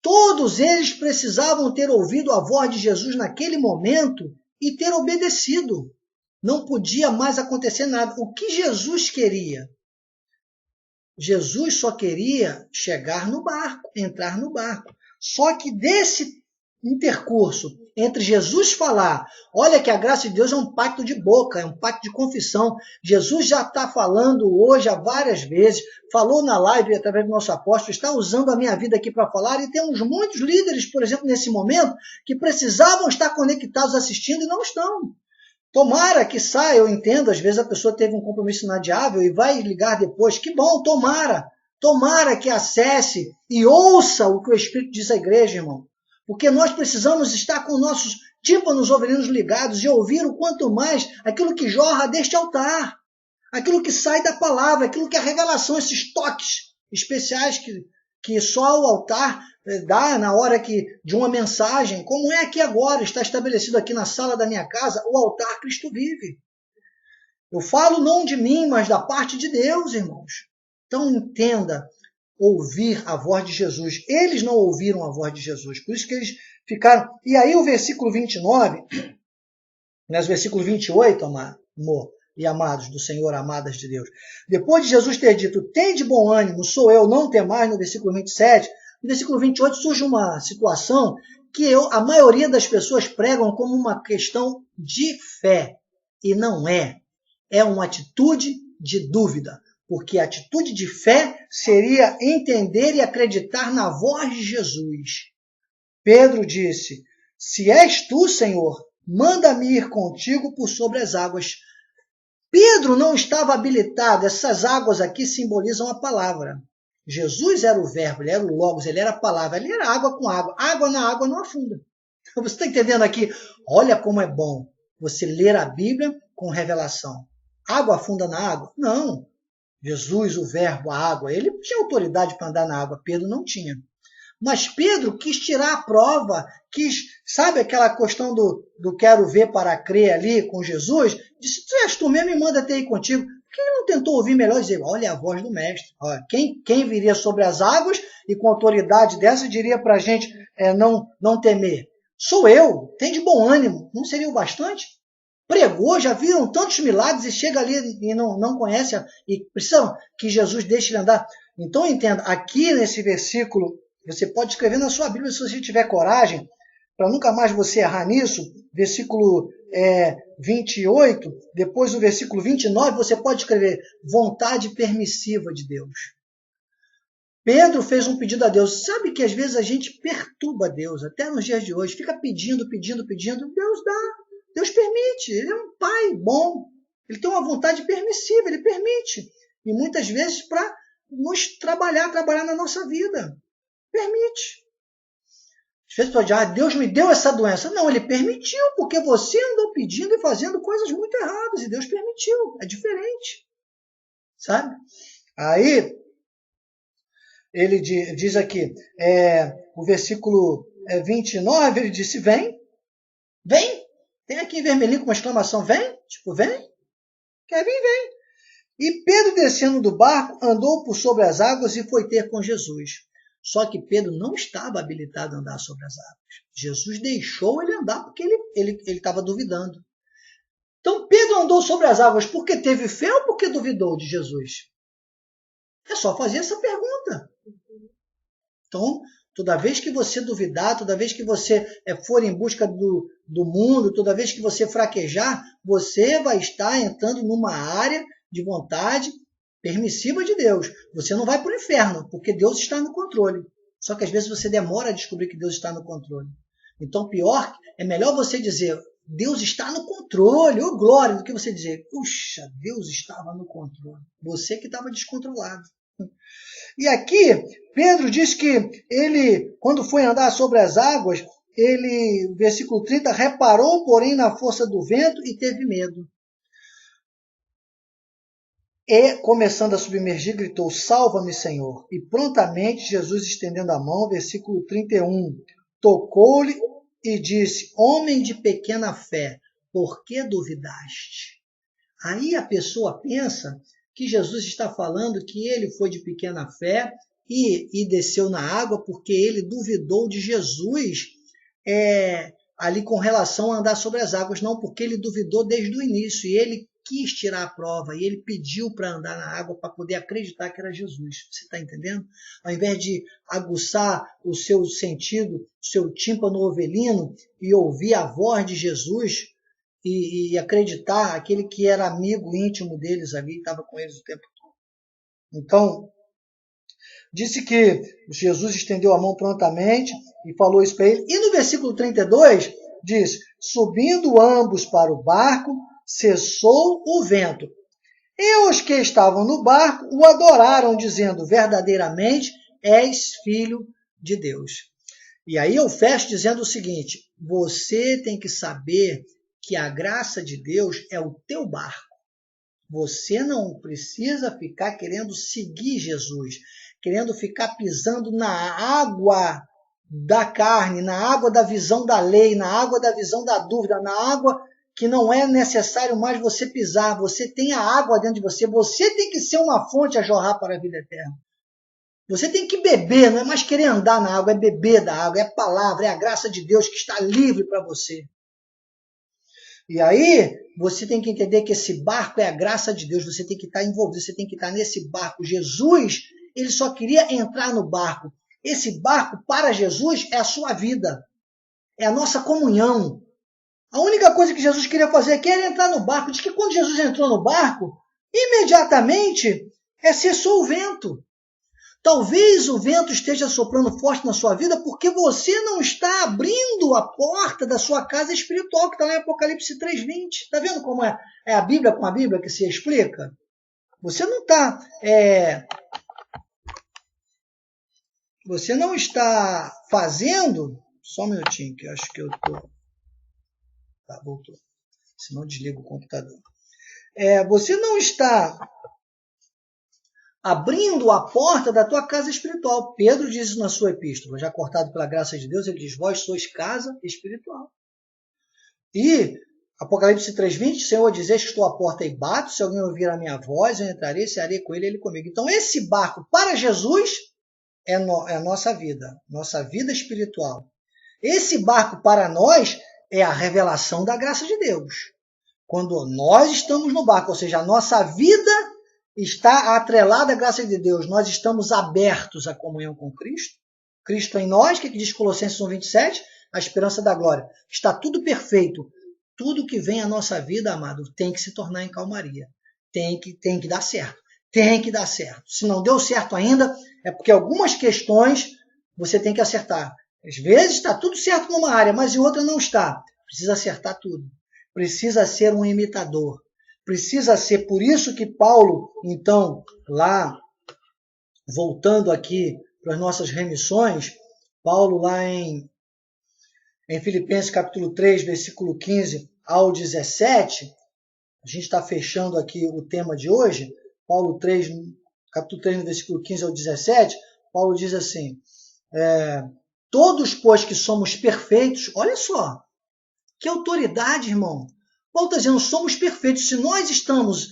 Todos eles precisavam ter ouvido a voz de Jesus naquele momento e ter obedecido. Não podia mais acontecer nada. O que Jesus queria? Jesus só queria chegar no barco, entrar no barco. Só que desse intercurso entre Jesus falar, olha que a graça de Deus é um pacto de boca, é um pacto de confissão. Jesus já está falando hoje há várias vezes, falou na live através do nosso apóstolo, está usando a minha vida aqui para falar, e temos muitos líderes, por exemplo, nesse momento, que precisavam estar conectados assistindo e não estão. Tomara que saia, eu entendo, às vezes a pessoa teve um compromisso inadiável e vai ligar depois, que bom, tomara que acesse e ouça o que o Espírito diz à igreja, irmão. Porque nós precisamos estar com nossos tímpanos overinos ligados e ouvir o quanto mais aquilo que jorra deste altar, aquilo que sai da palavra, aquilo que é a revelação, esses toques especiais que só o altar dá na hora de uma mensagem, como é aqui agora, está estabelecido aqui na sala da minha casa, o altar Cristo vive. Eu falo não de mim, mas da parte de Deus, irmãos. Então entenda, ouvir a voz de Jesus. Eles não ouviram a voz de Jesus, por isso que eles ficaram... E aí o versículo 29, mas o versículo 28, amor e amados do Senhor, amadas de Deus. Depois de Jesus ter dito, tem de bom ânimo, sou eu, não temais, no versículo 27, no versículo 28 surge uma situação que a maioria das pessoas pregam como uma questão de fé, e não é. É uma atitude de dúvida, porque a atitude de fé seria entender e acreditar na voz de Jesus. Pedro disse, se és tu, Senhor, manda-me ir contigo por sobre as águas. Pedro não estava habilitado, essas águas aqui simbolizam a palavra. Jesus era o verbo, ele era o logos, ele era a palavra, ele era água com água. Água na água não afunda. Você está entendendo aqui? Olha como é bom você ler a Bíblia com revelação. Água afunda na água? Não. Jesus, o verbo, a água, ele tinha autoridade para andar na água, Pedro não tinha. Mas Pedro quis tirar a prova, sabe aquela questão do quero ver para crer ali com Jesus? Disse, se és tu mesmo, me manda até ir contigo. Por que ele não tentou ouvir melhor e dizer, olha a voz do mestre, olha, quem viria sobre as águas e com autoridade dessa diria para a gente não temer? Sou eu, tem de bom ânimo, não seria o bastante? Pregou, já viram tantos milagres e chega ali e não conhece e precisa que Jesus deixe ele andar. Então entenda, aqui nesse versículo, você pode escrever na sua Bíblia se você tiver coragem, para nunca mais você errar nisso, versículo 28, depois do versículo 29, você pode escrever vontade permissiva de Deus. Pedro fez um pedido a Deus. Sabe que às vezes a gente perturba Deus, até nos dias de hoje, fica pedindo, Deus dá. Deus permite, ele é um pai bom, ele tem uma vontade permissiva, ele permite. E muitas vezes para nos trabalhar na nossa vida. Permite. Às vezes pode dizer, Deus me deu essa doença. Não, ele permitiu, porque você andou pedindo e fazendo coisas muito erradas, e Deus permitiu. É diferente. Sabe? Aí, ele diz aqui, o versículo 29, ele disse, vem. Tem aqui em vermelhinho com uma exclamação, vem? Tipo, vem? Quer vir, vem. E Pedro, descendo do barco, andou por sobre as águas e foi ter com Jesus. Só que Pedro não estava habilitado a andar sobre as águas. Jesus deixou ele andar porque ele estava duvidando. Então Pedro andou sobre as águas porque teve fé ou porque duvidou de Jesus? É só fazer essa pergunta. Então, toda vez que você duvidar, toda vez que você for em busca do mundo, toda vez que você fraquejar, você vai estar entrando numa área de vontade permissiva de Deus. Você não vai para o inferno, porque Deus está no controle. Só que às vezes você demora a descobrir que Deus está no controle. Então, é melhor você dizer, Deus está no controle, ô glória, do que você dizer, puxa, Deus estava no controle. Você que estava descontrolado. E aqui, Pedro diz que ele, quando foi andar sobre as águas, versículo 30, reparou, porém, na força do vento e teve medo. E, começando a submergir, gritou, salva-me, Senhor. E prontamente, Jesus, estendendo a mão, versículo 31, tocou-lhe e disse, homem de pequena fé, por que duvidaste? Aí a pessoa pensa que Jesus está falando que ele foi de pequena fé e desceu na água porque ele duvidou de Jesus ali com relação a andar sobre as águas. Não, porque ele duvidou desde o início e ele quis tirar a prova e ele pediu para andar na água para poder acreditar que era Jesus. Você está entendendo? Ao invés de aguçar o seu sentido, o seu tímpano ovelino e ouvir a voz de Jesus e acreditar, aquele que era amigo íntimo deles ali, estava com eles o tempo todo. Então, disse que Jesus estendeu a mão prontamente e falou isso para ele. E no versículo 32 diz, subindo ambos para o barco, cessou o vento. E os que estavam no barco o adoraram, dizendo, verdadeiramente és filho de Deus. E aí eu fecho dizendo o seguinte, você tem que saber que a graça de Deus é o teu barco. Você não precisa ficar querendo seguir Jesus, querendo ficar pisando na água da carne, na água da visão da lei, na água da visão da dúvida, na água que não é necessário mais você pisar. Você tem a água dentro de você, você tem que ser uma fonte a jorrar para a vida eterna. Você tem que beber, não é mais querer andar na água, é beber da água, é a palavra, é a graça de Deus que está livre para você. E aí, você tem que entender que esse barco é a graça de Deus, você tem que estar envolvido, você tem que estar nesse barco. Jesus, ele só queria entrar no barco. Esse barco, para Jesus, é a sua vida, é a nossa comunhão. A única coisa que Jesus queria fazer aqui era entrar no barco. Diz que quando Jesus entrou no barco, imediatamente cessou o vento. Talvez o vento esteja soprando forte na sua vida porque você não está abrindo a porta da sua casa espiritual, que está lá em Apocalipse 3:20. Está vendo como é a Bíblia com a Bíblia que se explica? Você não está... Você não está fazendo... Só um minutinho, que eu acho que eu estou... Tá, voltou. Senão desliga o computador. Você não está abrindo a porta da tua casa espiritual. Pedro diz isso na sua epístola, já cortado pela graça de Deus, ele diz, vós sois casa espiritual. E Apocalipse 3:20, Senhor, dizes que estou à porta e bato, se alguém ouvir a minha voz, eu entrarei, cearei com ele comigo. Então esse barco para Jesus é a nossa vida espiritual. Esse barco para nós é a revelação da graça de Deus. Quando nós estamos no barco, ou seja, a nossa vida está atrelada à graça de Deus, nós estamos abertos à comunhão com Cristo. Cristo em nós, que diz Colossenses 1:27, a esperança da glória. Está tudo perfeito. Tudo que vem à nossa vida, amado, tem que se tornar em calmaria. Tem que dar certo. Tem que dar certo. Se não deu certo ainda, é porque algumas questões você tem que acertar. Às vezes está tudo certo numa área, mas em outra não está. Precisa acertar tudo. Precisa ser um imitador. Precisa ser, por isso que Paulo, então, lá, voltando aqui para as nossas remissões, Paulo lá em Filipenses capítulo 3, versículo 15 ao 17, a gente está fechando aqui o tema de hoje, Paulo 3, capítulo 3, no versículo 15 ao 17, Paulo diz assim, todos, pois, que somos perfeitos, olha só, que autoridade, irmão. Paulo está dizendo, somos perfeitos. Se nós estamos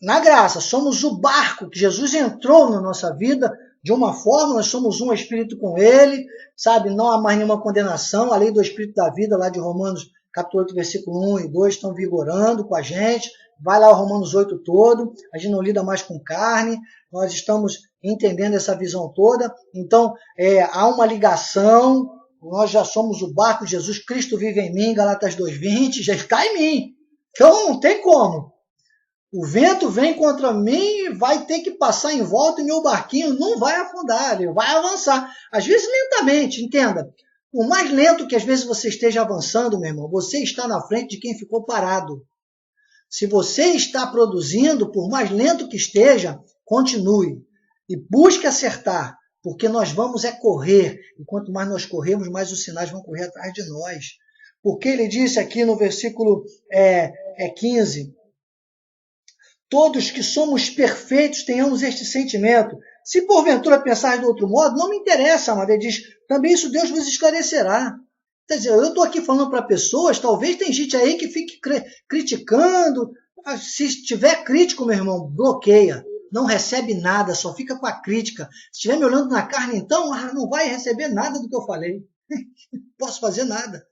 na graça, somos o barco que Jesus entrou na nossa vida, de uma forma, nós somos um espírito com ele, sabe? Não há mais nenhuma condenação. A lei do espírito da vida, lá de Romanos capítulo 8, versículo 1 e 2, estão vigorando com a gente. Vai lá o Romanos 8 todo, a gente não lida mais com carne, nós estamos entendendo essa visão toda. Então, há uma ligação, nós já somos o barco de Jesus, Cristo vive em mim, Galatas 2:20, já está em mim. Então, não tem como. O vento vem contra mim e vai ter que passar em volta e meu barquinho não vai afundar, ele vai avançar. Às vezes lentamente, entenda. Por mais lento que às vezes você esteja avançando, meu irmão, você está na frente de quem ficou parado. Se você está produzindo, por mais lento que esteja, continue. E busque acertar, porque nós vamos correr. E quanto mais nós corremos, mais os sinais vão correr atrás de nós. Porque ele disse aqui no versículo 15, todos que somos perfeitos tenhamos este sentimento. Se porventura pensar de outro modo, não me interessa, amado. Ele diz, também isso Deus vos esclarecerá. Quer dizer, eu estou aqui falando para pessoas, talvez tem gente aí que fique criticando. Se tiver crítico, meu irmão, bloqueia. Não recebe nada, só fica com a crítica. Se estiver me olhando na carne, então, não vai receber nada do que eu falei. Não posso fazer nada.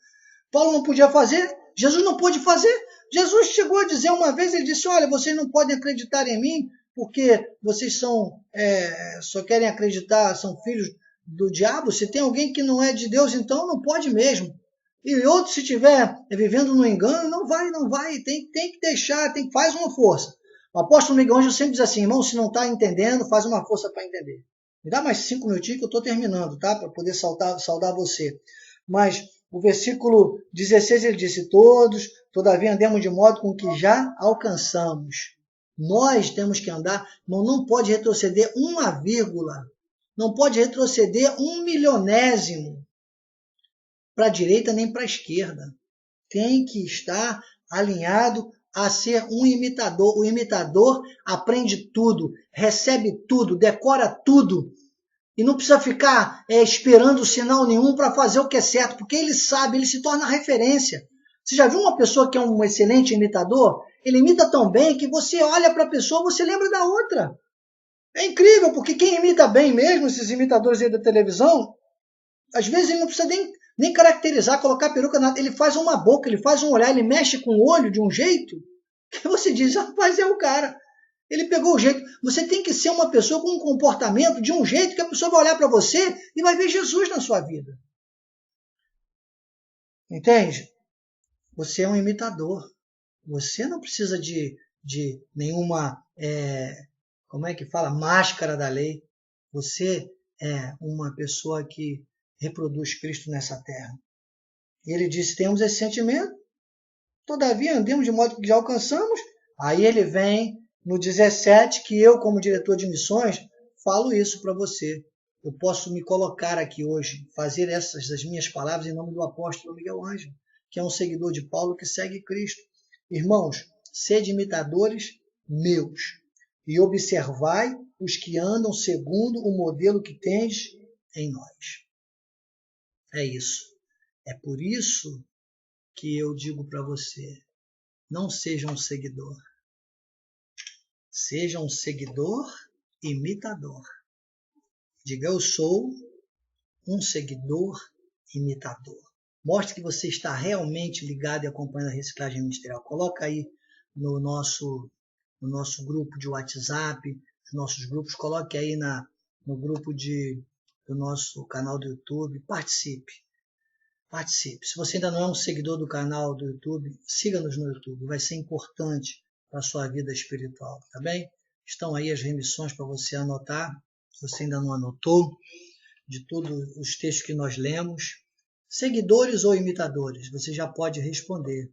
Paulo não podia fazer, Jesus não pôde fazer. Jesus chegou a dizer uma vez, ele disse, olha, vocês não podem acreditar em mim, porque vocês só querem acreditar, são filhos do diabo. Se tem alguém que não é de Deus, então não pode mesmo. E outro, se estiver vivendo no engano, não vai, tem que deixar, faz uma força. O apóstolo Miguel Ângelo sempre diz assim, irmão, se não está entendendo, faz uma força para entender. Me dá mais 5 minutinhos que eu estou terminando, tá? Para poder saudar você. Mas o versículo 16, ele disse, todos, todavia andemos de modo com que já alcançamos. Nós temos que andar, não pode retroceder uma vírgula, não pode retroceder 1 milionésimo para a direita nem para a esquerda. Tem que estar alinhado a ser um imitador. O imitador aprende tudo, recebe tudo, decora tudo. E não precisa ficar esperando sinal nenhum para fazer o que é certo, porque ele sabe, ele se torna referência. Você já viu uma pessoa que é um excelente imitador? Ele imita tão bem que você olha para a pessoa, você lembra da outra. É incrível, porque quem imita bem mesmo, esses imitadores aí da televisão, às vezes ele não precisa nem caracterizar, colocar peruca, nada. Ele faz uma boca, ele faz um olhar, ele mexe com o olho de um jeito que você diz, rapaz, é o cara. Ele pegou o jeito. Você tem que ser uma pessoa com um comportamento de um jeito que a pessoa vai olhar para você e vai ver Jesus na sua vida. Entende? Você é um imitador. Você não precisa de nenhuma, como é que fala? Máscara da lei. Você é uma pessoa que reproduz Cristo nessa terra. E ele disse, temos esse sentimento, todavia andemos de modo que já alcançamos. Aí ele vem no 17, que eu, como diretor de missões, falo isso para você. Eu posso me colocar aqui hoje, fazer essas as minhas palavras em nome do apóstolo Miguel Ângelo, que é um seguidor de Paulo que segue Cristo. Irmãos, sede imitadores meus e observai os que andam segundo o modelo que tendes em nós. É isso. É por isso que eu digo para você, não seja um seguidor. Seja um seguidor imitador. Diga, eu sou um seguidor imitador. Mostre que você está realmente ligado e acompanhando a reciclagem ministerial. Coloca aí no nosso grupo de WhatsApp, nos nossos grupos, coloque aí no grupo do nosso canal do YouTube. Participe. Se você ainda não é um seguidor do canal do YouTube, siga-nos no YouTube. Vai ser importante para a sua vida espiritual, tá bem? Estão aí as remissões para você anotar, se você ainda não anotou, de todos os textos que nós lemos. Seguidores ou imitadores? Você já pode responder.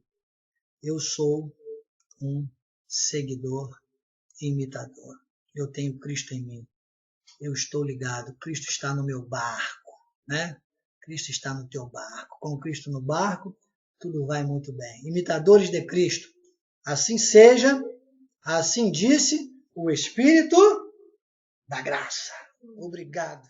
Eu sou um seguidor imitador. Eu tenho Cristo em mim. Eu estou ligado. Cristo está no meu barco, né? Cristo está no teu barco. Com Cristo no barco, tudo vai muito bem. Imitadores de Cristo. Assim seja, assim disse o Espírito da graça. Obrigado.